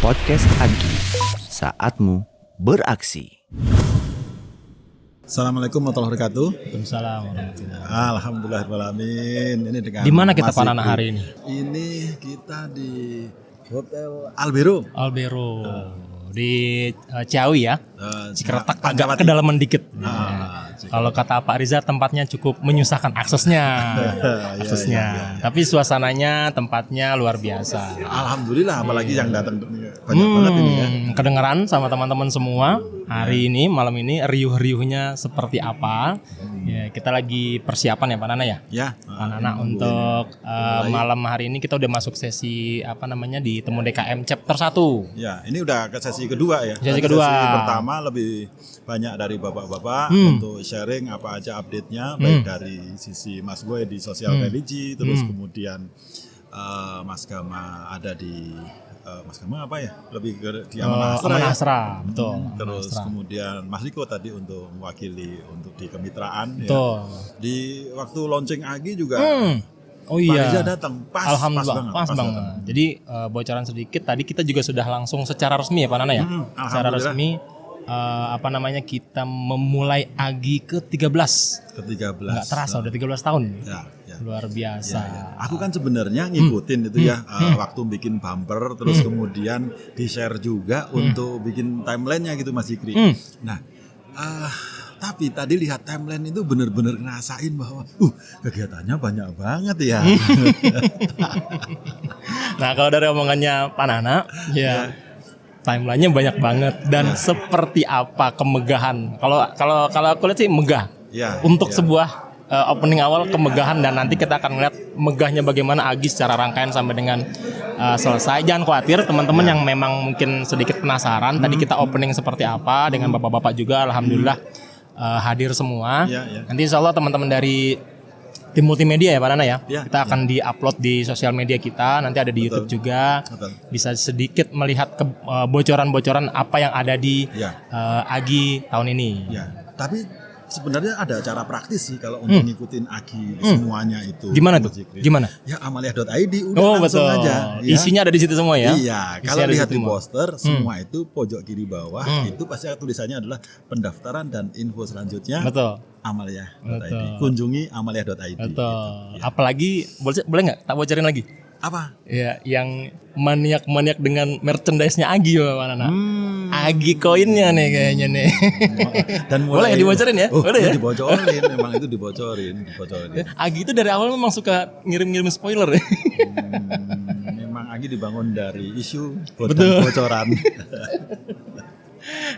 Podcast Agi, saatmu beraksi. Assalamualaikum warahmatullahi wabarakatuh. Waalaikumsalam warahmatullahi. Alhamdulillahirrahmanirrahim. Ini dengan Di mana kita Mas Panana Iqri. hari ini? Ini kita di Hotel Albero. Albero di Ciawi ya. Cikretak agak Pancawati. kedalaman dikit. Cikretak. Kalau kata Pak Riza tempatnya cukup menyusahkan aksesnya. Iya. Tapi suasananya, tempatnya luar biasa. Alhamdulillah, apalagi yang datang banyak banget ini ya. Kedengeran sama teman-teman semua. Hari ini, malam ini riuh-riuhnya seperti apa? Ya, kita lagi persiapan ya Pak Nana ya. Ya. Pak Nana untuk malam hari ini kita udah masuk sesi di Temu DKM chapter 1. Ya, ini udah ke sesi kedua ya. Sesi Tadi kedua. Sesi pertama lebih banyak dari bapak-bapak untuk sharing apa aja update-nya, baik dari sisi Mas Boy di sosial religi, terus kemudian Mas Gama ada di Mas Gama apa ya? Lebih ke di Amanah Asra. Amanah Ya. Asra, betul. Terus kemudian Mas Riko tadi untuk mewakili untuk di kemitraan. Betul. Ya. Di waktu launching Agi juga Oh Pak iya. Riza datang pas Alhamdulillah, pas banget. datang. Jadi bocoran sedikit tadi kita juga sudah langsung secara resmi ya Pak Nana ya. Secara resmi kita memulai Agi ke-13. Ke-13. Nggak terasa udah 13 tahun. Ya. Luar biasa. Ya. Aku kan sebenarnya ngikutin itu ya waktu bikin bumper terus kemudian di-share juga untuk bikin timeline-nya gitu Mas Iqri. Nah, tapi tadi lihat timeline itu benar-benar ngerasain bahwa kegiatannya banyak banget ya. Nah, kalau dari omongannya Pak Nana, ya timelinenya banyak banget dan seperti apa kemegahan. Kalau aku lihat sih megah. Ya, Untuk ya. sebuah opening awal kemegahan dan nanti kita akan melihat megahnya bagaimana Agi secara rangkaian sampai dengan selesai. Jangan khawatir teman-teman yang memang mungkin sedikit penasaran. Tadi kita opening seperti apa dengan bapak-bapak juga, alhamdulillah hadir semua. Ya, ya. Nanti insya Allah teman-teman dari tim multimedia ya Pak Nana ya, Ya, kita akan di-upload di sosial media kita. Nanti ada di YouTube juga. Betul. Bisa sedikit melihat bocoran-bocoran apa yang ada di Ya. Agi tahun ini. Ya, tapi sebenarnya ada cara praktis sih kalau untuk ngikutin Agi semuanya itu. Gimana tuh? Mas Iqri. Gimana? Ya amalia.id udah Oh langsung betul. aja. Ya. Isinya ada di situ semua ya. Iya, Isinya kalau ada di lihat situ di semua. poster semua itu pojok kiri bawah itu pasti tulisannya adalah pendaftaran dan info selanjutnya Betul. amalia.id. Betul. Kunjungi amalia.id. Betul. Apalagi boleh nggak? Tak bocorin lagi. Apa? Ya, yang maniak-maniak dengan merchandise-nya Agi ya Pak Nana. Agi koinnya nih kayaknya nih. Dan Boleh nggak dibocorin ya? Boleh ya? Dibocorin, memang itu dibocorin. Agi itu dari awal memang suka ngirim-ngirim spoiler ya. Memang Agi dibangun dari isu Betul. bocoran.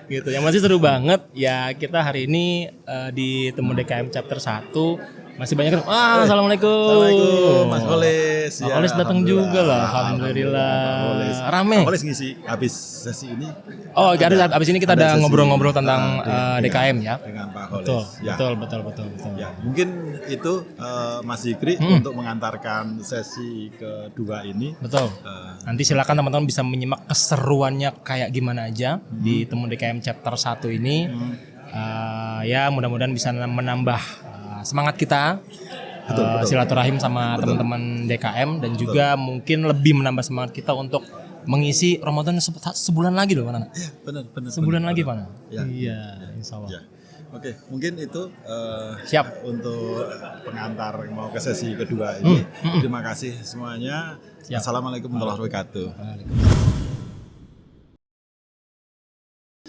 Gitu. Yang masih seru banget ya kita hari ini di Temu DKM chapter 1 masih banyak assalamualaikum. Assalamualaikum Mas Holis. Mas Holis datang juga lah, alhamdulillah. Rame. Mas Holis ngisi habis sesi ini. Oh, jadi abis ini kita ada sesi, ngobrol-ngobrol tentang dengan- DKM ya. Dengan Pak Holis. Betul, Ya. betul. Ya, mungkin itu Mas Iqri untuk mengantarkan sesi kedua ini. Betul. Nanti silakan teman-teman bisa menyimak keseruannya kayak gimana aja di Temu DKM chapter 1 ini. Ya mudah-mudahan bisa menambah semangat kita silaturahim sama teman-teman DKM dan juga mungkin lebih menambah semangat kita untuk mengisi Ramadan sebulan lagi loh Pak Nana. Iya, benar. Sebulan lagi Pak Nana. Ya. Iya, insya Allah. Ya. Oke, mungkin itu Siap. untuk pengantar mau ke sesi kedua ini. Terima kasih semuanya. Siap. Assalamualaikum warahmatullahi wabarakatuh.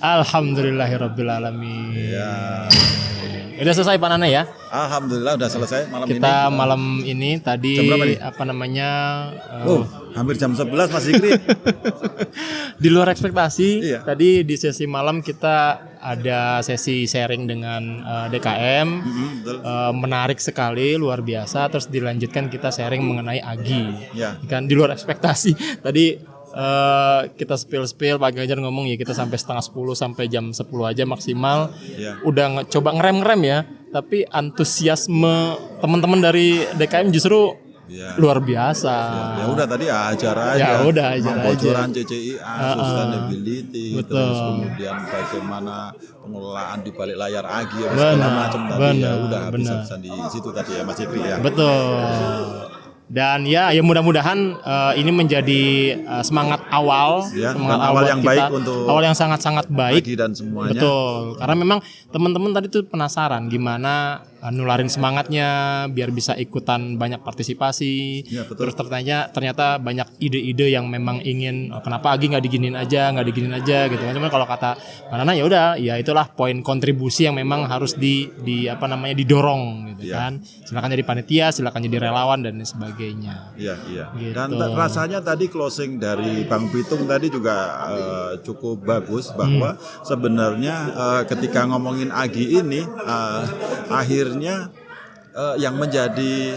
Alhamdulillahirrabbilalamin. Ya. Udah selesai Pak Nana ya. Alhamdulillah udah selesai malam ini. Kita malam ini tadi Jam berapa nih? Hampir jam 11 Mas Iqri. Di luar ekspektasi. Iya. Tadi di sesi malam kita ada sesi sharing dengan DKM. Betul. Menarik sekali, luar biasa. Terus dilanjutkan kita sharing mengenai Agi. Ya. Kan di luar ekspektasi. Tadi kita spill Pak Ganjar ngomong ya kita sampai setengah 10 sampai jam 10 aja maksimal. Ya. Udah coba ngerem ya. Tapi antusiasme teman-teman dari DKM justru Ya. luar biasa. Ya udah tadi ajar aja. Ya udah, ajar Bocoran CCIA, sustainability, Betul. terus kemudian bagaimana pengelolaan di balik layar Agi segala Benar, macam tadi ya benar, udah benar. bisa di situ tadi ya Mas Iqri ya. Betul. Dan ya mudah-mudahan ini menjadi semangat awal, Ya, semangat dan awal buat yang kita, baik untuk awal yang sangat-sangat baik. Agi dan semuanya. Betul, karena memang teman-teman tadi tuh penasaran gimana nularin semangatnya biar bisa ikutan banyak partisipasi. Ya, betul. Terus ternyata banyak ide-ide yang memang ingin kenapa Agi nggak diginin aja gitu. Cuman kalau kata Mbak Nana ya udah, ya itulah poin kontribusi yang memang harus didorong gitu Ya. kan. Silakan jadi panitia, silakan jadi relawan dan sebagainya. Iya. Gitu. Dan rasanya tadi closing dari Bang Pitung tadi juga cukup bagus bahwa sebenarnya ketika ngomongin Agi ini akhirnya yang menjadi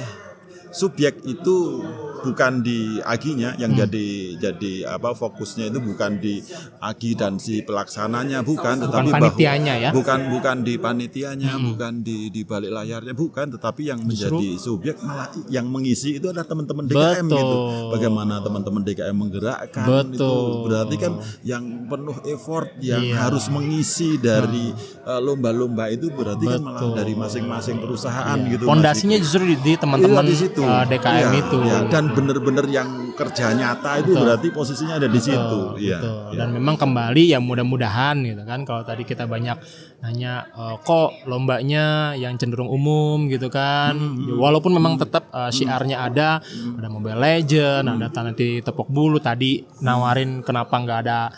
subjek itu bukan di Aginya yang jadi fokusnya itu bukan di Agi dan si pelaksananya tetapi panitianya ya. bukan di panitianya, bukan di balik layarnya, bukan, tetapi yang menjadi subjek malah yang mengisi itu adalah teman-teman DKM gitu. Bagaimana teman-teman DKM menggerakkan itu berarti kan yang penuh effort yang harus mengisi dari lomba-lomba itu berarti kan malah dari masing-masing perusahaan gitu. Pondasinya justru di teman-teman di situ. DKM itu. Ya, dan benar-benar yang kerja nyata itu berarti posisinya ada di situ. Betul. Dan memang kembali ya mudah-mudahan gitu kan, kalau tadi kita banyak nanya kok lombanya yang cenderung umum gitu kan. Walaupun memang tetap syiarnya ada Mobile Legend, ada nanti tepuk bulu tadi nawarin kenapa nggak ada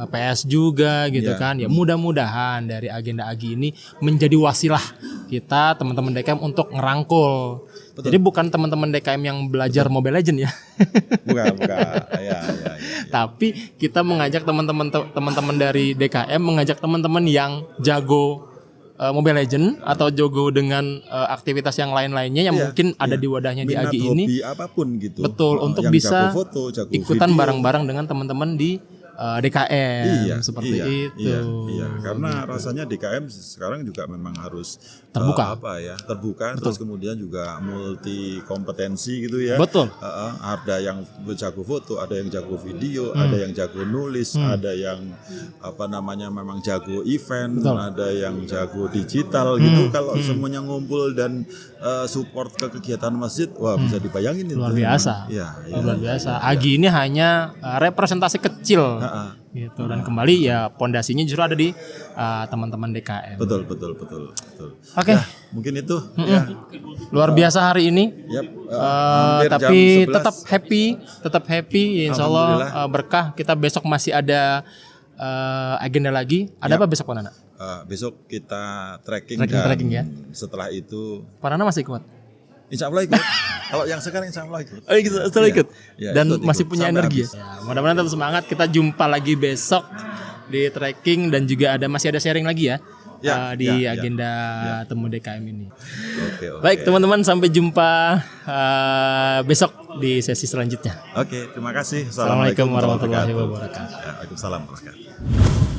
PS juga gitu kan. Ya mudah-mudahan dari agenda Agi ini menjadi wasilah kita teman-teman DKM untuk ngerangkul. Jadi bukan teman-teman DKM yang belajar Mobile Legend ya. Bukan. Ya. Tapi kita mengajak teman-teman dari DKM mengajak teman-teman yang jago Mobile Legend atau jago dengan aktivitas yang lain-lainnya yang mungkin ada di wadahnya di Agi ini. Hobi apapun gitu. Betul, untuk yang bisa jago foto, jago ikutan video. bareng-bareng dengan teman-teman di DKM seperti itu. Iya, karena rasanya DKM sekarang juga memang harus terbuka. Terbuka. Terus kemudian juga multi kompetensi gitu ya. Betul. Ada yang jago foto, ada yang jago video, ada yang jago nulis, ada yang memang jago event, ada yang jago digital gitu. Kalau semuanya ngumpul dan support ke kegiatan masjid, wah bisa dibayangin itu. Luar biasa. Luar biasa. Agi ini hanya representasi kecil. Gitu, dan kembali ya pondasinya justru ada di teman-teman DKM. Betul. Oke. Ya, mungkin itu ya. Luar biasa hari ini. Hampir Tapi jam 11. tetap happy. Insya Allah berkah. Kita besok masih ada agenda lagi. Ada apa besok Pak Nana? Besok kita tracking ya. Setelah itu Pak Nana masih kuat? Insya Allah ikut. Kalau yang sekarang Insya Allah ikut. Setelah ikut. Ya, Dan ikut. masih punya Sampai energi. habis. Ya, mudah-mudahan tetap semangat. Kita jumpa lagi besok di tracking dan juga masih ada sharing lagi ya. Di agenda Temu DKM ini. Oke. Baik teman-teman, sampai jumpa besok di sesi selanjutnya. Oke, terima kasih. Assalamualaikum warahmatullahi wabarakatuh. Waalaikumsalam warahmatullahi wabarakatuh.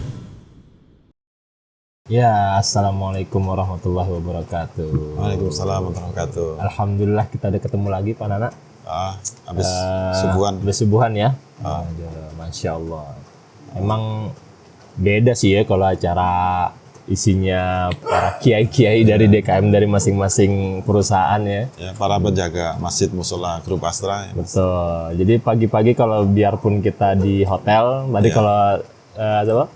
Ya, assalamualaikum warahmatullahi wabarakatuh. Waalaikumsalam warahmatullahi wabarakatuh. Alhamdulillah kita udah ketemu lagi Pak Nana. Habis subuhan. Habis subuhan ya. Masya Allah. Emang beda sih ya kalau acara isinya para kiai-kiai dari DKM dari masing-masing perusahaan ya. Ya, para penjaga masjid musola grup Astra. Betul. Jadi pagi-pagi kalau biarpun kita di hotel, tadi kalau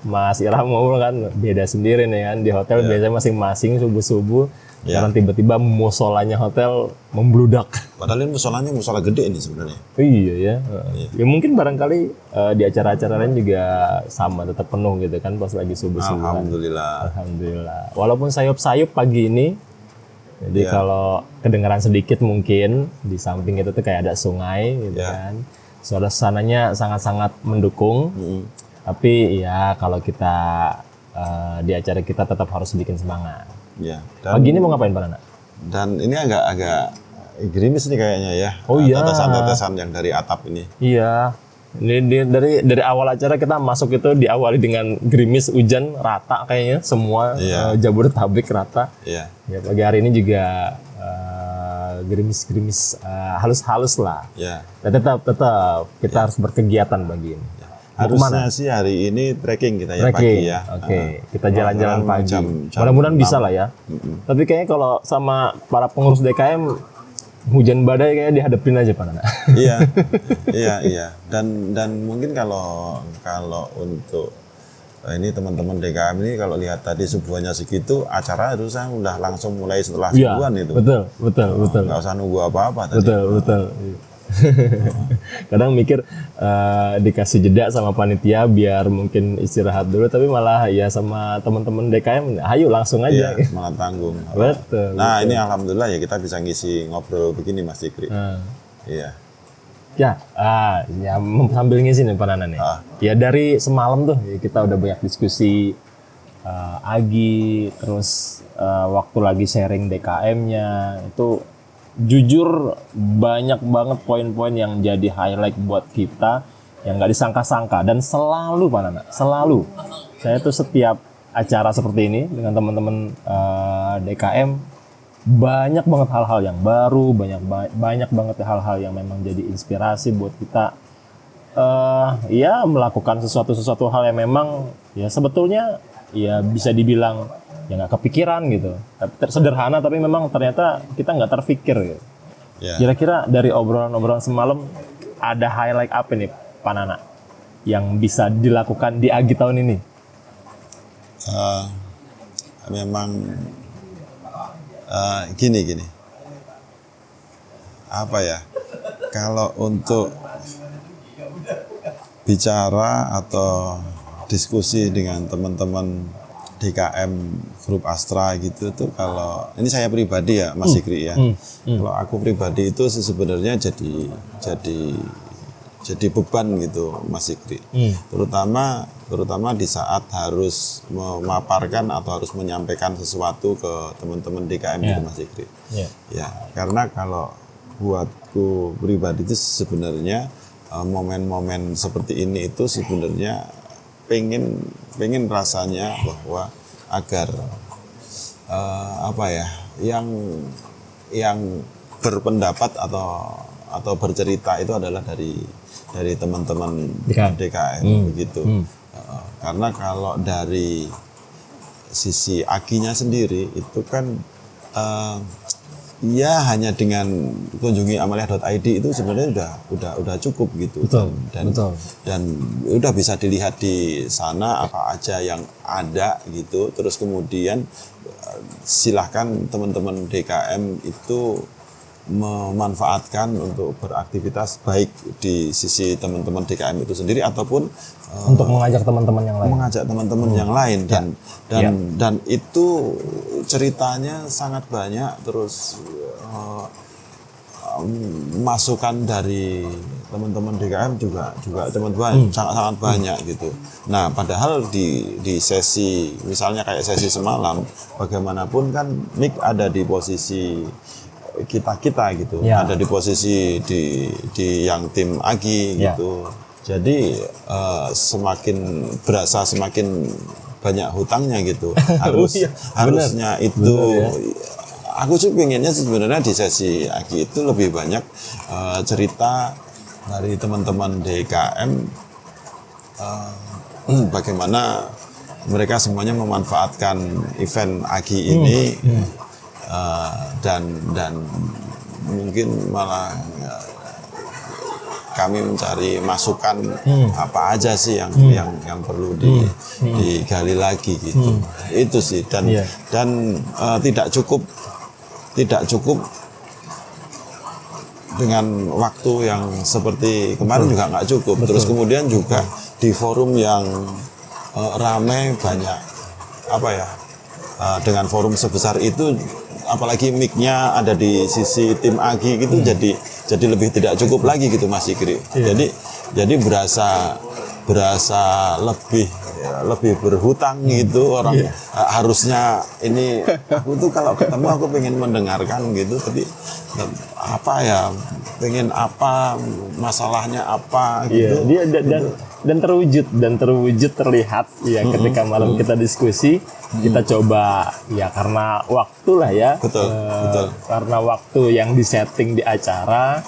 Mas Irham ngomong kan beda sendiri nih kan, di hotel biasanya masing-masing subuh-subuh. Sekarang tiba-tiba musolanya hotel membludak. Padahal ini musolanya musola gede ini sebenarnya. Iya ya. Ya mungkin barangkali di acara-acara lain juga sama, tetap penuh gitu kan pas lagi subuh-subuh. Alhamdulillah. Walaupun sayup-sayup pagi ini. Jadi kalau kedengaran sedikit mungkin di samping itu tuh kayak ada sungai gitu kan. Suasananya sangat-sangat mendukung. Tapi ya kalau kita di acara kita tetap harus bikin semangat. Ya. Pagi ini mau ngapain Pak Nana? Dan ini agak gerimis nih kayaknya ya. Tetesan-tetesan yang dari atap ini. Iya. Ini dari awal acara kita masuk itu diawali dengan gerimis, hujan rata kayaknya semua Jabodetabek rata. Iya. Ya pagi hari ini juga gerimis halus-halus lah. Ya. Dan tetap kita harus berkegiatan pagi ini. Harusnya sih hari ini trekking kita ya pagi ya. Oke, kita jalan-jalan pagi. Jam Mudah-mudahan bisa lah ya. Tapi kayaknya kalau sama para pengurus DKM hujan badai kayak dihadapin aja Pak Nana. Iya, iya. Dan mungkin kalau untuk ini teman-teman DKM ini kalau lihat tadi subuhannya segitu, acara harusnya udah langsung mulai setelah Iya, subuhan itu. betul. Nggak usah nunggu apa-apa tadi. Betul. Kadang mikir dikasih jeda sama panitia biar mungkin istirahat dulu, tapi malah ya sama teman-teman DKM, ayo langsung aja. Iya, malah tanggung. Betul. Nah, ini alhamdulillah ya kita bisa ngisi ngobrol begini Mas Dikri. Iya. Ya, sambil ngisi nih Pak Nana nih. Ya dari semalam tuh ya, kita udah banyak diskusi Agi, terus waktu lagi sharing DKM-nya itu jujur banyak banget poin-poin yang jadi highlight buat kita yang nggak disangka-sangka, dan selalu Pak Nana, selalu saya tuh setiap acara seperti ini dengan teman-teman DKM banyak banget hal-hal yang baru, banyak banget hal-hal yang memang jadi inspirasi buat kita ya melakukan sesuatu hal yang memang ya sebetulnya ya bisa dibilang ya nggak kepikiran gitu, tapi sederhana tapi memang ternyata kita nggak terpikir gitu. Yeah. Kira-kira dari obrolan-obrolan semalam ada highlight apa nih Pak Nana yang bisa dilakukan di Agi tahun ini? Memang gini apa ya, kalau untuk bicara atau diskusi dengan teman-teman DKM grup Astra gitu tuh, kalau ini saya pribadi ya Mas Fikri ya, kalau aku pribadi itu sebenarnya jadi beban gitu Mas Fikri, terutama di saat harus memaparkan atau harus menyampaikan sesuatu ke teman-teman DKM itu Mas Fikri. Ya, karena kalau buatku pribadi itu sebenarnya momen-momen seperti ini itu sebenarnya pengen rasanya bahwa agar yang berpendapat atau bercerita itu adalah dari teman-teman DKM begitu. Karena kalau dari sisi Aginya sendiri itu kan ya hanya dengan kunjungi amalia.id itu sebenarnya udah cukup gitu. Betul. Dan udah bisa dilihat di sana apa aja yang ada gitu. Terus kemudian silahkan teman-teman DKM itu memanfaatkan untuk beraktivitas baik di sisi teman-teman DKM itu sendiri ataupun untuk mengajak teman-teman yang lain. Dan itu ceritanya sangat banyak, terus masukan dari teman-teman DKM juga sangat banyak gitu. Nah, padahal di sesi misalnya kayak sesi semalam, bagaimanapun kan Nick ada di posisi kita gitu, ada di posisi di yang tim Agi gitu. Jadi semakin berasa semakin banyak hutangnya gitu. Harusnya itu aku sih pengennya sebenarnya di sesi Agi itu lebih banyak cerita dari teman-teman DKM bagaimana mereka semuanya memanfaatkan event Agi ini. Dan mungkin malah kami mencari masukan apa aja sih yang perlu digali lagi gitu. Itu sih dan tidak cukup dengan waktu yang seperti kemarin juga nggak cukup. Terus kemudian juga di forum yang ramai banyak dengan forum sebesar itu, apalagi mic-nya ada di sisi tim Agi gitu, jadi lebih tidak cukup lagi gitu Mas Fikri. Jadi berasa lebih berhutang gitu orang. Harusnya ini aku tuh kalau ketemu aku pengen mendengarkan gitu, tapi pengen apa, masalahnya apa gitu. Dan terwujud terlihat ya ketika malam kita diskusi, kita coba ya karena waktu lah ya. Betul. Karena waktu yang disetting di acara,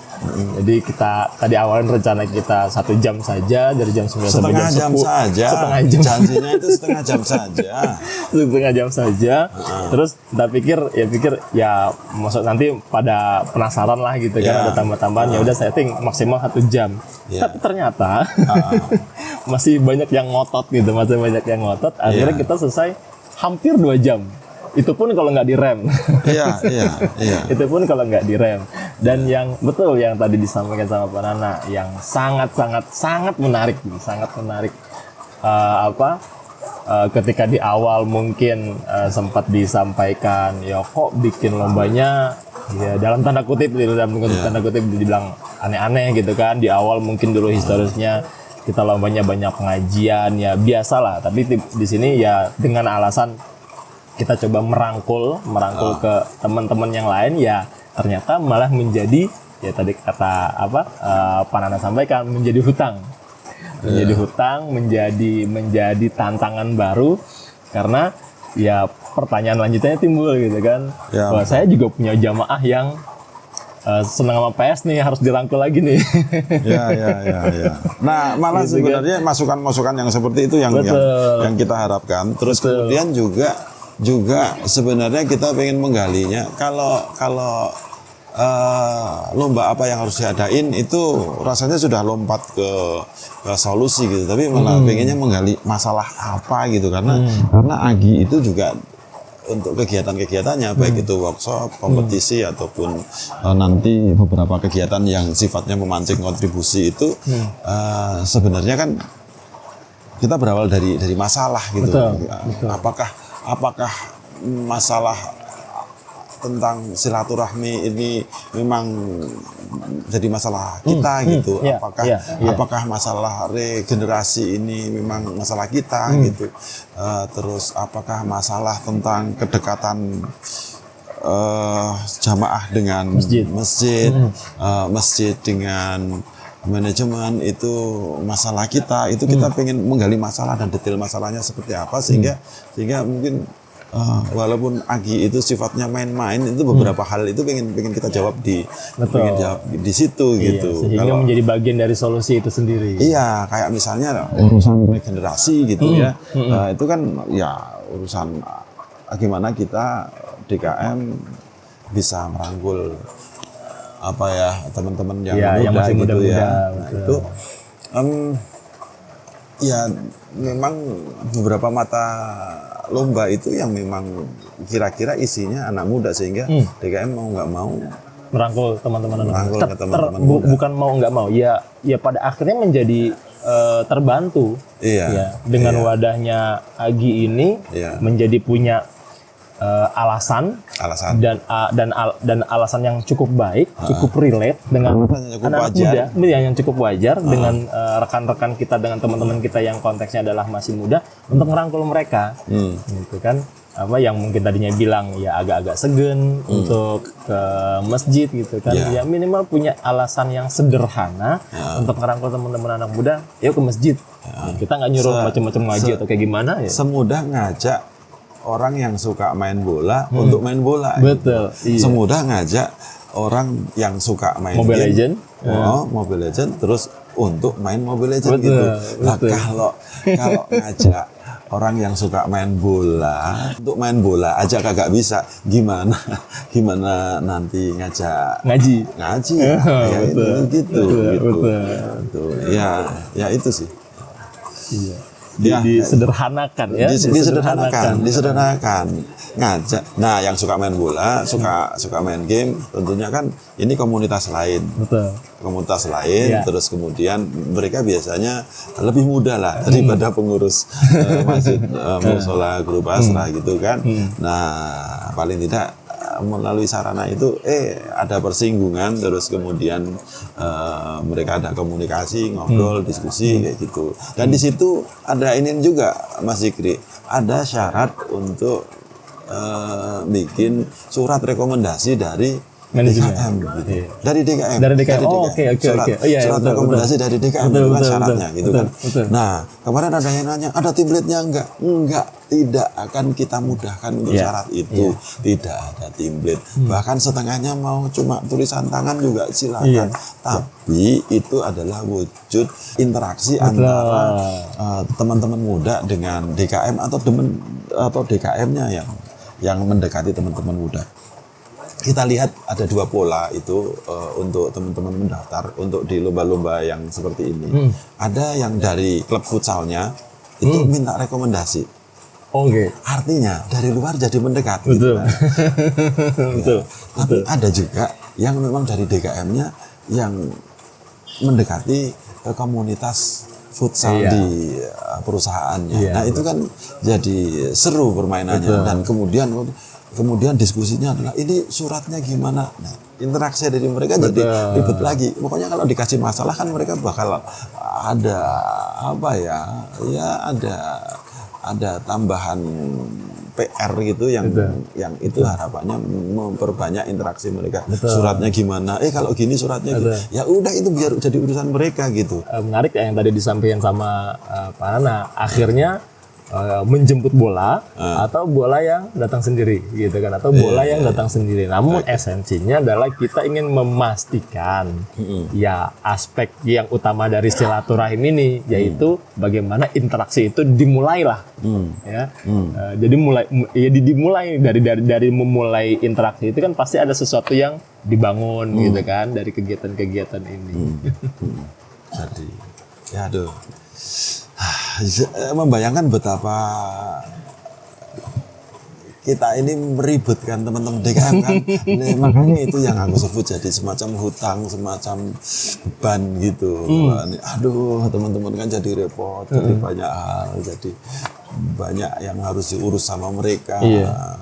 Jadi kita tadi awalnya rencana kita 1 jam saja dari jam 9 sampai Setengah jam jam 10. saja. Setengah jam. Janjinya itu setengah jam saja. Setengah jam saja. Terus kita pikir ya maksud nanti pada penasaran lah gitu kan, Ya. ada tambah-tambahan. Ya udah setting maksimal 1 jam. Ya. Tapi ternyata masih banyak yang ngotot gitu, masih banyak yang ngotot. Akhirnya Ya. kita selesai hampir 2 jam. Itu pun kalau nggak direm. Iya. Itu pun kalau nggak direm. Dan yang betul yang tadi disampaikan sama Pak Nana, yang sangat menarik, sangat menarik. Ketika di awal mungkin sempat disampaikan, ya kok bikin lombanya ya dalam tanda kutip dibilang aneh-aneh gitu kan. Di awal mungkin dulu historisnya kita lombanya banyak pengajian, ya biasalah. Tapi di sini ya dengan alasan kita coba merangkul ke teman-teman yang lain, ya ternyata malah menjadi, ya tadi kata Pak Nana sampaikan, menjadi hutang, menjadi tantangan baru, karena ya pertanyaan lanjutannya timbul gitu kan. Ya, Bahwa saya juga punya jamaah yang senang sama PS nih, harus dirangkul lagi nih. Ya. Nah, malah Gitu sebenarnya masukan-masukan yang seperti itu yang kita harapkan. Terus kemudian juga sebenarnya kita pengen menggalinya. Kalau lomba apa yang harus diadain itu rasanya sudah lompat ke solusi gitu, tapi malah pengennya menggali masalah apa gitu, karena Agi itu juga untuk kegiatan-kegiatannya, baik itu workshop, kompetisi ataupun nanti beberapa kegiatan yang sifatnya memancing kontribusi itu sebenarnya kan kita berawal dari masalah gitu. Betul. Apakah masalah tentang silaturahmi ini memang jadi masalah kita gitu? Apakah masalah regenerasi ini memang masalah kita gitu? Terus apakah masalah tentang kedekatan jamaah dengan masjid dengan manajemen itu masalah kita? Itu kita pengen menggali masalah dan detail masalahnya seperti apa, sehingga mungkin walaupun Agi itu sifatnya main-main, itu beberapa hal itu pengen kita jawab di situ gitu. Sehingga menjadi bagian dari solusi itu sendiri. Iya, kayak misalnya urusan regenerasi gitu ya. Itu kan ya urusan gimana kita DKM bisa merangkul teman-teman yang masih muda gitu muda, ya. Nah, itu ya memang beberapa mata lomba itu yang memang kira-kira isinya anak muda, sehingga DKM mau nggak mau merangkul teman-teman ke teman-teman muda. Bukan mau nggak mau, ya pada akhirnya menjadi terbantu dengan wadahnya Agi ini, menjadi punya alasan dan alasan yang cukup baik, cukup relate dengan anak muda, yang cukup wajar dengan rekan-rekan kita, dengan teman-teman kita yang konteksnya adalah masih muda, untuk merangkul mereka, gitu kan. Yang mungkin tadinya bilang ya agak-agak segan untuk ke masjid gitu kan, ya minimal punya alasan yang sederhana untuk merangkul teman-teman anak muda, yuk ke masjid. Kita nggak nyuruh macam-macam ngaji atau kayak gimana ya. Semudah ngajak orang yang suka main bola untuk main bola. Betul. Gitu. Semudah ngajak orang yang suka main Mobile Legend, Mobile Legend terus untuk main Mobile Legend gitu. Nah, kalau ngajak orang yang suka main bola untuk main bola aja kagak bisa, gimana nanti ngajak ngaji. Gitu. Ya itu sih. Iya. Disederhanakan ya. Disederhanakan. Ngajak. Nah, yang suka main bola, suka main game, tentunya kan ini komunitas lain. Betul. Komunitas lain, terus kemudian mereka biasanya lebih muda lah daripada pengurus masjid, musola, grup asrah gitu kan. Nah, paling tidak melalui sarana itu ada persinggungan, terus kemudian mereka ada komunikasi, ngobrol, diskusi kayak gitu. Dan di situ ada ini juga Mas Zikri, ada syarat untuk bikin surat rekomendasi dari Manajemen. DKM gitu. Iya. Dari DKM. Dari DKM. Oh, oke. Surat, Oh, iya, surat betul, rekomendasi dari DKM Betul, itu kan betul, syaratnya betul, gitu betul, kan. betul. Nah, kemarin ada yang nanya, ada template-nya enggak? Enggak, tidak akan kita mudahkan untuk Iya. syarat itu. Tidak ada template. Bahkan setengahnya mau cuma tulisan tangan juga silakan. Iya. Tapi itu adalah wujud interaksi antara teman-teman muda dengan DKM atau DKM-nya yang mendekati teman-teman muda. Kita lihat ada 2 pola itu untuk teman-teman mendaftar untuk di lomba-lomba yang seperti ini. Ada yang dari klub futsalnya itu minta rekomendasi. Oke. Artinya dari luar jadi mendekat. Betul. Gitu kan. Betul. Tapi ada juga yang memang dari DKM-nya yang mendekati komunitas futsal Iya. di perusahaannya. Iya, Nah, itu kan jadi seru permainannya. Betul. Dan kemudian diskusinya adalah ini suratnya gimana. Nah, interaksi dari mereka jadi ribet lagi. Pokoknya kalau dikasih masalah kan mereka bakal ada apa ya? Ya ada tambahan PR gitu yang itu harapannya memperbanyak interaksi mereka. Suratnya gimana? Kalau gini suratnya gitu. Ya udah itu biar jadi urusan mereka gitu. Menarik ya yang tadi disampaikan sama Pak Nana. Akhirnya menjemput bola atau bola yang datang sendiri gitu kan, atau bola yang datang sendiri. Namun esensinya adalah kita ingin memastikan ya aspek yang utama dari silaturahim ini, yaitu bagaimana interaksi itu dimulailah ya. Jadi dimulai dari memulai interaksi itu kan pasti ada sesuatu yang dibangun gitu kan dari kegiatan-kegiatan ini. Jadi ya aduh, membayangkan betapa kita ini meributkan teman-teman DKM kan. Nah, makanya itu yang aku sebut jadi semacam hutang, semacam beban gitu. Aduh, teman-teman kan jadi repot, jadi banyak hal, jadi banyak yang harus diurus sama mereka.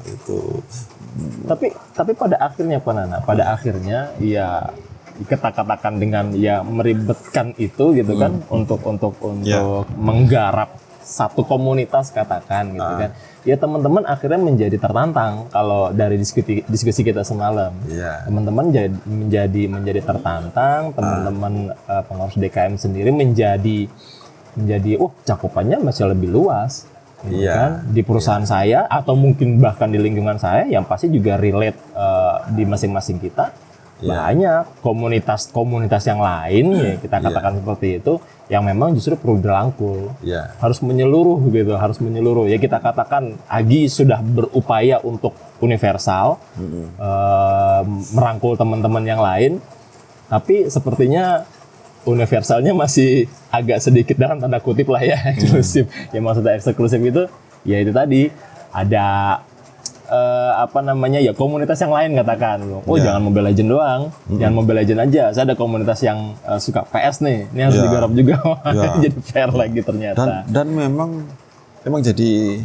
Itu. Tapi pada akhirnya Pak Nana, pada akhirnya ya kita katakan dengan ya meribetkan itu gitu kan untuk menggarap satu komunitas katakan gitu kan. Ya teman-teman akhirnya menjadi tertantang kalau dari diskusi kita semalam. Teman-teman menjadi tertantang, teman-teman pengurus DKM sendiri menjadi cakupannya masih lebih luas. Gitu kan di perusahaan saya atau mungkin bahkan di lingkungan saya yang pasti juga relate di masing-masing kita. Banyak komunitas yang lain ya kita katakan seperti itu yang memang justru perlu dirangkul, harus menyeluruh gitu, ya kita katakan Agi sudah berupaya untuk universal, merangkul teman-teman yang lain, tapi sepertinya universalnya masih agak sedikit dalam tanda kutip lah ya eksklusif. Yang maksudnya eksklusif itu ya itu tadi ada komunitas yang lain katakan. Jangan Mobile Legend doang, jangan Mobile Legend aja. Saya ada komunitas yang suka PS nih. Ini harus digarap juga. Jadi fair lagi ternyata. Dan memang jadi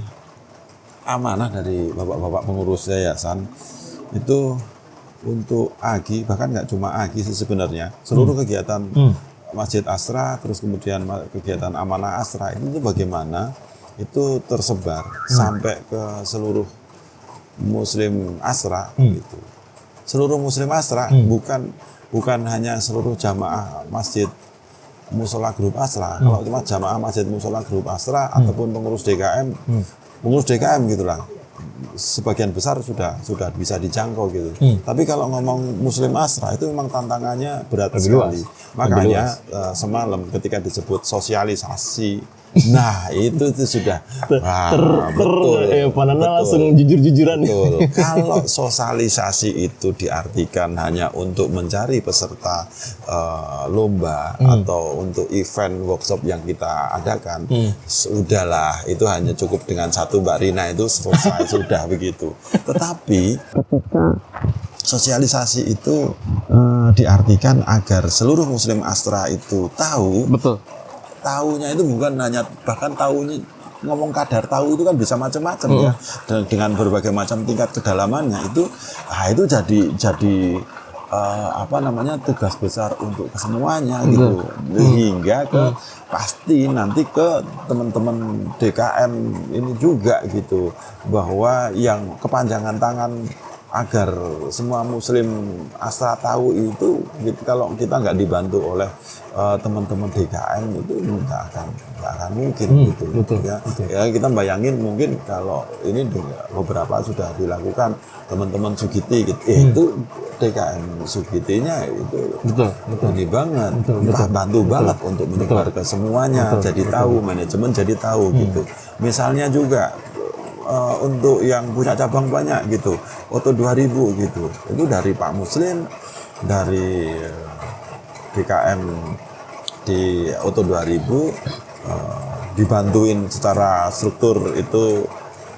amanah dari bapak-bapak pengurus yayasan itu untuk Agi, bahkan nggak cuma Agi sih sebenarnya, seluruh kegiatan Masjid Asra, terus kemudian kegiatan Amanah Asra itu bagaimana itu tersebar sampai ke seluruh Muslim Asra gitu. Seluruh Muslim Asra bukan hanya seluruh jamaah Masjid Musola Grup Asra. Kalau cuma jamaah Masjid Musola Grup Asra ataupun pengurus DKM gitulah. Sebagian besar sudah bisa dijangkau gitu. Tapi kalau ngomong Muslim Asra itu memang tantangannya berat sekali. Makanya semalam ketika disebut sosialisasi, nah itu sudah betul. Pak Nana langsung jujur-jujuran. Betul. Kalau sosialisasi itu diartikan hanya untuk mencari peserta lomba atau untuk event workshop yang kita adakan, sudahlah itu hanya cukup dengan satu Mbak Rina itu selesai sudah begitu. Tetapi ketika sosialisasi itu diartikan agar seluruh Muslim Asra itu tahu. Betul. Tahunya itu bukan hanya, bahkan tahunya ngomong kadar tahu itu kan bisa macam-macam ya, dan dengan berbagai macam tingkat kedalamannya itu jadi tugas besar untuk kesemuanya gitu, hingga ke pasti nanti ke teman-teman DKM ini juga gitu, bahwa yang kepanjangan tangan agar semua Muslim Astra tahu itu, kalau kita nggak dibantu oleh teman-teman DKM itu nggak akan mungkin gitu. Betul, Ya. betul. Ya kita bayangin mungkin kalau ini beberapa sudah dilakukan teman-teman Sugiti gitu. Itu DKM Sugitinya itu Betul. ini banget, Betul. bantu banget untuk menyebar ke semuanya, jadi tahu, manajemen jadi tahu gitu. Misalnya juga untuk yang punya cabang banyak gitu, Oto 2000 gitu, itu dari Pak Muslim, dari DKM di Oto 2000 dibantuin secara struktur itu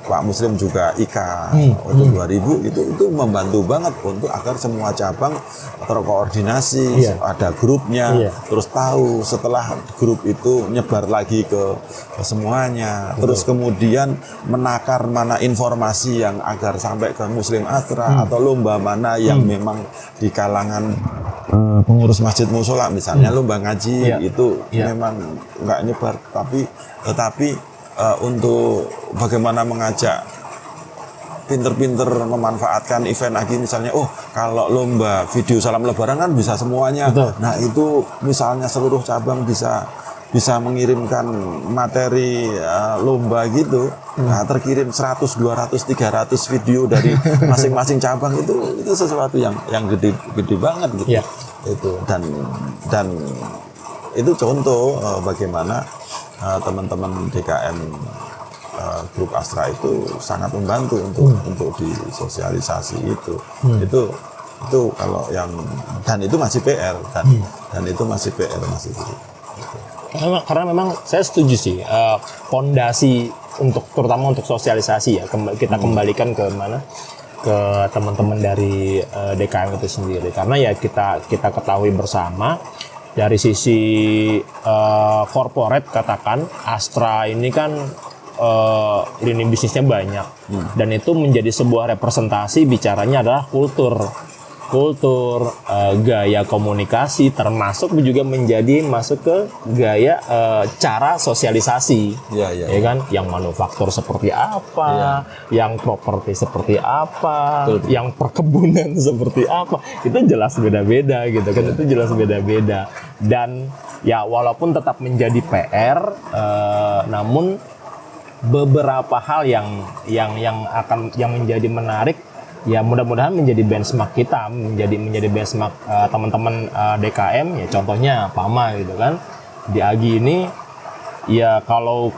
Pak Muslim juga IKA Oto 2000 itu membantu banget untuk agar semua cabang terkoordinasi, ada grupnya, terus tahu setelah grup itu nyebar lagi ke semuanya, terus kemudian menakar mana informasi yang agar sampai ke Muslim Astra atau lomba mana yang memang di kalangan pengurus masjid musola misalnya lomba ngaji itu memang nggak nyebar, tetapi untuk bagaimana mengajak pinter-pinter memanfaatkan event lagi, misalnya kalau lomba video salam lebaran kan bisa semuanya. Betul. Nah itu misalnya seluruh cabang bisa mengirimkan materi lomba gitu. Nah, terkirim 100, 200, 300 video dari masing-masing cabang itu sesuatu yang gede banget gitu. Itu dan itu contoh bagaimana teman-teman DKM grup Astra itu sangat membantu untuk disosialisasi itu. Itu kalau yang, dan itu masih PR dan itu masih PR masih gitu. Karena memang saya setuju sih, fondasi terutama untuk sosialisasi ya kita kembalikan ke mana, ke teman-teman dari DKM itu sendiri, karena ya kita ketahui bersama dari sisi corporate, katakan Astra ini kan lini bisnisnya banyak dan itu menjadi sebuah representasi, bicaranya adalah kultur, gaya komunikasi, termasuk juga masuk ke gaya cara sosialisasi, ya kan, yang manufaktur seperti apa, yang properti seperti apa, yang perkebunan seperti apa, itu jelas beda-beda gitu kan, itu jelas beda-beda. Dan ya walaupun tetap menjadi PR, namun beberapa hal yang menjadi menarik, ya mudah-mudahan menjadi benchmark kita, menjadi benchmark teman-teman DKM, ya contohnya PAMA gitu kan. Di AGI ini ya kalau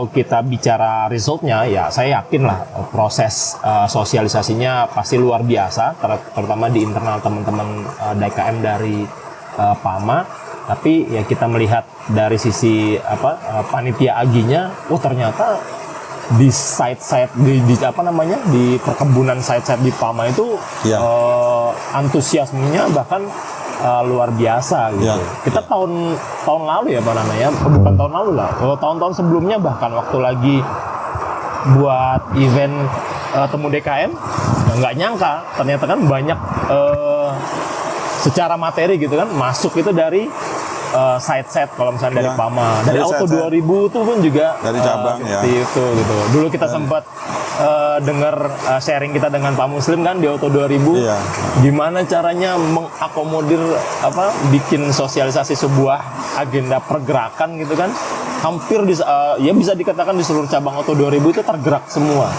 kita bicara resultnya, ya saya yakin lah proses sosialisasinya pasti luar biasa, terutama di internal teman-teman DKM dari PAMA. Tapi ya kita melihat dari sisi panitia AGI-nya, ternyata di site-site di perkebunan site-site di PAMA itu antusiasmenya bahkan luar biasa gitu. Kita tahun lalu ya Pak Nana ya, bukan tahun lalu lah, tahun-tahun sebelumnya bahkan waktu lagi buat event temu DKM, nggak nyangka ternyata kan banyak secara materi gitu kan masuk itu dari site-site, kalau misalnya dari PAMA, dari Auto 2000 itu pun juga dari cabang itu gitu. Dulu kita sempat dengar sharing kita dengan Pak Muslim kan di Auto 2000, gimana caranya mengakomodir bikin sosialisasi sebuah agenda pergerakan gitu kan, hampir ya bisa dikatakan di seluruh cabang Auto 2000 itu tergerak semua,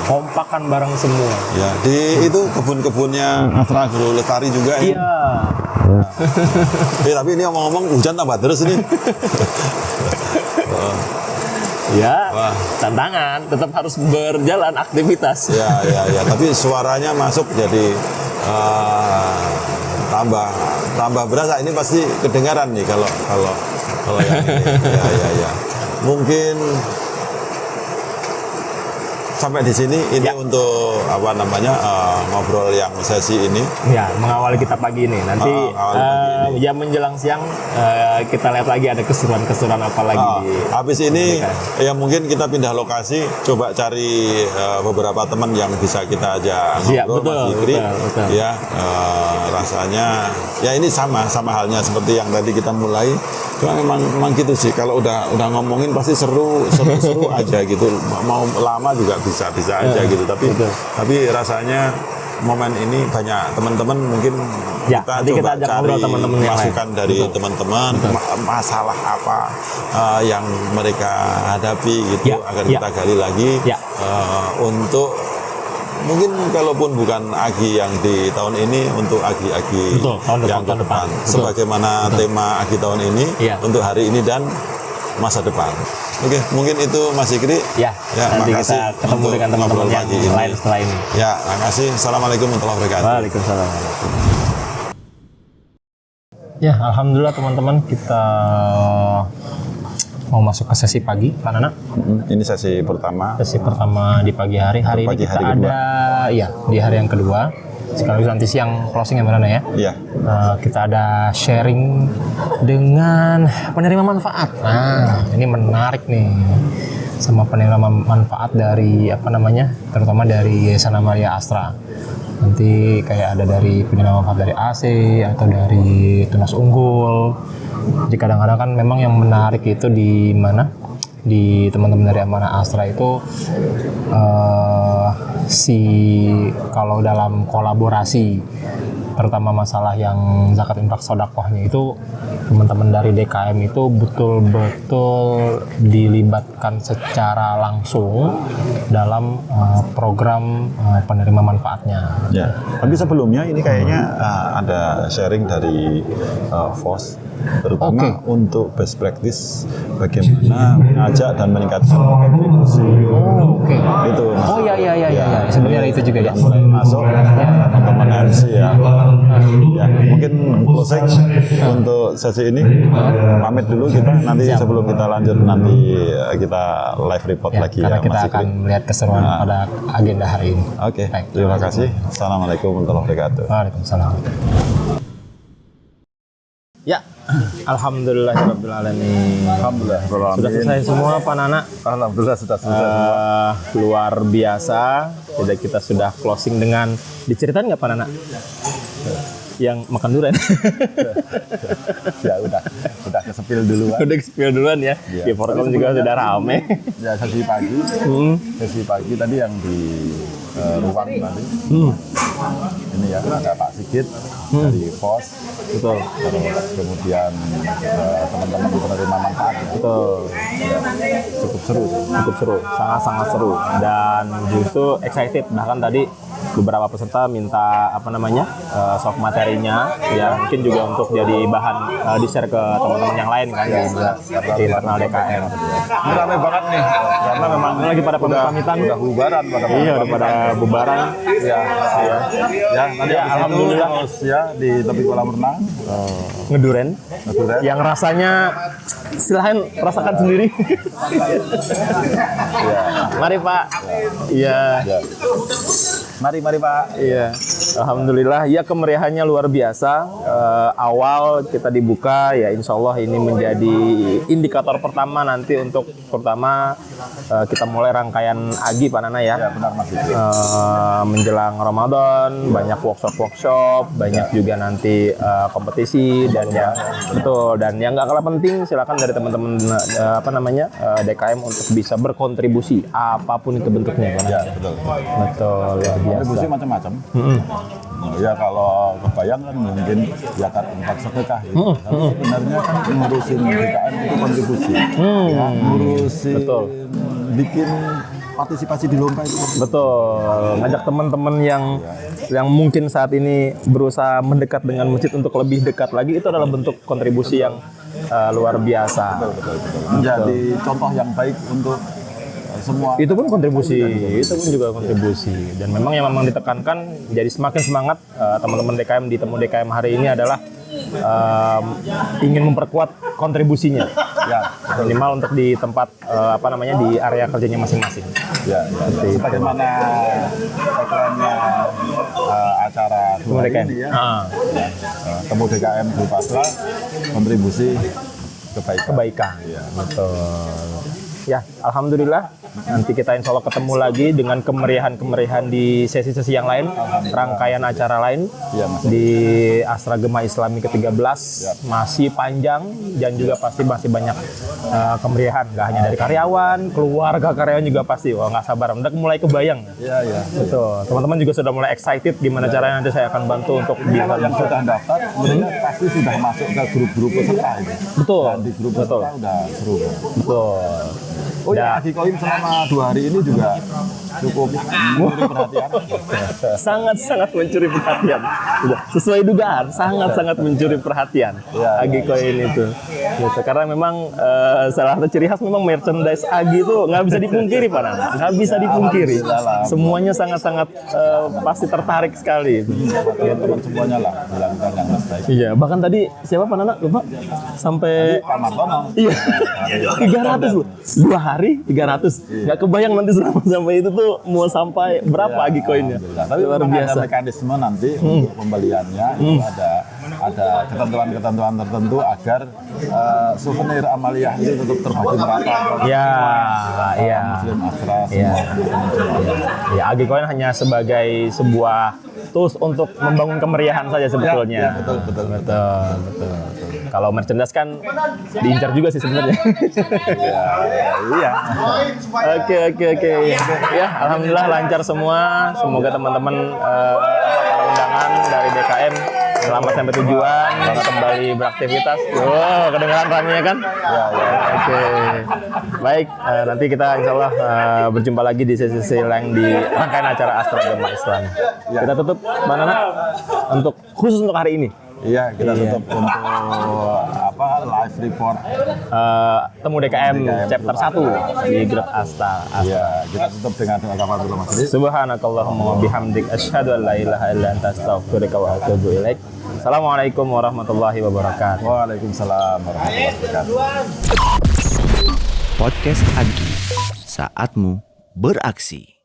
kompakan bareng semua. Di itu kebun-kebunnya Astra Agro Lestari juga. Tapi ini ngomong-ngomong hujan tambah terus ini. Tantangan, tetap harus berjalan aktivitas. Tapi suaranya masuk jadi tambah berasa. Ini pasti kedengaran nih kalau yang ini. Mungkin sampai di sini ini untuk ngobrol yang sesi ini. Ya, mengawali kita pagi ini. Nanti ya menjelang siang kita lihat lagi ada keseruan-keseruan apa lagi habis ini ya mungkin kita pindah lokasi, coba cari beberapa teman yang bisa kita ajak ngobrol, Mas Fikri. Ya, rasanya ya ini sama halnya seperti yang tadi kita mulai. Cuma memang gitu sih, kalau udah ngomongin pasti seru aja gitu. Mau lama juga bisa aja gitu, tapi rasanya momen ini banyak teman-teman mungkin Ya, kita nanti coba kita ajak cari ngobrol teman-teman yang lain. masukan dari teman-teman masalah apa yang mereka hadapi gitu Ya, agar ya. kita gali lagi Ya. untuk mungkin kalaupun bukan Agi yang di tahun ini untuk Agi-Agi Betul, tahun yang ke depan. depan. Betul. Sebagaimana tema Agi tahun ini Iya. untuk hari ini dan masa depan. Oke, mungkin itu Mas Ikri. Ya, nanti makasih kita ketemu untuk dengan teman-teman ngobrol yang pagi ini. lain setelah ini. Ya, makasih. Assalamualaikum warahmatullahi wabarakatuh. Waalaikumsalam. Ya, alhamdulillah teman-teman, kita mau masuk ke sesi pagi, Pak Nana. Ini sesi pertama. Sesi pertama di pagi hari. Hari ini Pagi kita hari kedua. ada, ya, di hari yang kedua. Sekaligus nanti siang closing ya, Pak Nana ya. Iya. Kita ada sharing dengan penerima manfaat. Nah, ini menarik nih, sama penerima manfaat dari terutama dari Yayasan Amalia Astra. Nanti kayak ada dari penerima manfaat dari AC atau dari Tunas Unggul. Jadi kadang-kadang kan memang yang menarik itu di mana? Di teman-teman dari Amanah Astra itu kalau dalam kolaborasi terutama masalah yang zakat infak sodakohnya itu teman-teman dari DKM itu betul-betul dilibatkan secara langsung dalam program penerima manfaatnya. Ya. Tapi sebelumnya ini kayaknya ada sharing dari FOS terutama untuk best practice bagaimana mengajak dan meningkatkan kontribusi. Oke. Itu. Oh ya. Sebenarnya itu juga ya. Mulai masuk teman MC ya. Ya, mungkin closing untuk sesi ini pamit dulu kita nanti sebelum kita lanjut nanti kita live report Ya, lagi karena ya kita Mas akan Ikri. melihat keseruan pada agenda hari ini. Oke, Baik. terima kasih. Assalamualaikum warahmatullahi wabarakatuh. Waalaikumsalam. Ya, alhamdulillahirabbil alamin. Alhamdulillah. Sudah selesai semua Pak Nana. Alhamdulillah sudah selesai. Luar biasa. Jadi kita sudah closing dengan diceritain nggak Pak Nana? Yang makan durian. Ya udah kesepil duluan. Udah spill duluan ya. Di Forkom juga sudah rame. Ya sesi pagi tadi yang di ruang tadi. Ini ya ada Pak Sigit dari POS. Betul. Terus kemudian teman-teman penerima manfaat. Betul. Cukup seru sih. Cukup seru, sangat-sangat seru dan justru excited. Bahkan tadi beberapa peserta minta soft materinya ya mungkin juga untuk jadi bahan di-share ke teman-teman yang lain kan di internal DKM. Ini ramai banget nih karena memang Lagi pada pamitan. udah bubaran Iya, udah pada bubaran. ya nanti Ya, alhamdulillah. terus ya di tepi kolam renang Ngeduren. Ngeduren. Yang rasanya silahkan rasakan sendiri. Mari Pak. Iya. mari Pak. Iya, alhamdulillah. Ya kemeriahannya luar biasa. Awal kita dibuka, ya insya Allah ini menjadi indikator pertama nanti untuk pertama kita mulai rangkaian Agi Pak Nana ya. Ya benar Mas. Menjelang Ramadan, banyak workshop, banyak juga nanti kompetisi dan ya betul. Dan yang nggak kalah penting, silakan dari teman-teman DKM untuk bisa berkontribusi apapun itu bentuknya. Kan? Ya betul. Betul, luar biasa. Kontribusi macam-macam. Ya kalau kebayang kan mungkin zakat infak sedekah gitu. Tapi sebenarnya kan ngurusin DKM itu kontribusi. Ya, ngurusin Betul. bikin partisipasi di lomba itu. Betul, ngajak teman-teman yang mungkin saat ini berusaha mendekat dengan masjid untuk lebih dekat lagi, itu adalah bentuk kontribusi yang luar biasa. Betul. Menjadi contoh yang baik untuk semua. Itu pun kontribusi, itu pun juga kontribusi. Dan memang yang memang ditekankan jadi semakin semangat teman-teman DKM di Temu DKM hari ini adalah ingin memperkuat kontribusinya. Ya, Minimal untuk di tempat di area kerjanya masing-masing. ya. Sebagaimana tagline-nya acara Temu DKM. ini ya. Temu DKM Group Astra, kontribusi kebaikan. Kebaikan. Betul. Ya, alhamdulillah. Nanti kita insya Allah ketemu lagi dengan kemeriahan-kemeriahan di sesi-sesi yang lain, rangkaian acara lain di Astra Gema Islami ke-13 masih panjang dan juga pasti masih banyak kemeriahan. Gak hanya dari karyawan, keluarga karyawan juga pasti. Wah, nggak sabar. Udah mulai kebayang. Iya. Betul. Teman-teman juga sudah mulai excited gimana caranya nanti saya akan bantu untuk Kalau yang sudah daftar, sebenarnya pasti sudah masuk ke grup-grup peserta ini. Betul. Dan di grup peserta udah seru. Betul. Oh ya, Agi Koin selama 2 hari ini juga cukup mencuri perhatian. Sangat-sangat mencuri perhatian. Udah, sesuai dugaan, sangat-sangat mencuri perhatian. Agi Koin itu. Gitu. Karena memang salah satu ciri khas memang merchandise Agi itu nggak bisa dipungkiri, Pak Nana. Nggak bisa dipungkiri. Semuanya sangat-sangat pasti tertarik sekali. Teman-teman semuanya lah melakukan yang terbaik. Iya, bahkan tadi siapa Pak Nana? Lupa. Sampai Pak Martono. iya. 300 loh. 2 hari 300. Nggak kebayang nanti sampai itu tuh mau sampai berapa Agi Koinnya. Tapi luar memang biasa. ada mekanisme nanti untuk pembeliannya itu ada ketentuan-ketentuan tertentu agar souvenir amaliyah itu tetap terbagi merata. Ya, iya. Muslim Astra Iya. semua. Ya, Agi Koin hanya sebagai sebuah tools untuk membangun kemeriahan saja sebetulnya. Betul. Kalau merchandise kan diincar juga sih sebenarnya. Iya. Oke. Ya, alhamdulillah lancar semua. Semoga teman-teman para undangan dari DKM selamat sampai tujuan, selamat kembali beraktivitas. Wow, kedengaran ramenya kan? Ya. Oke. Baik, nanti kita insya Allah berjumpa lagi di sesi lain di rangkaian acara Astra Gema Islam. Kita tutup, Mbak Nana, khusus untuk hari ini. Iya, kita tutup untuk live report. Temu DKM chapter 1 di grup Astra. Iya, kita tutup dengan doa kafaratul majlis. Subhanakallahumma wa bihamdik asyhadu an la ilaha illa anta astaghfiruka wa atubu ilaik. Assalamualaikum warahmatullahi wabarakatuh. Waalaikumsalam warahmatullahi wabarakatuh. Podcast Agi, saatmu beraksi.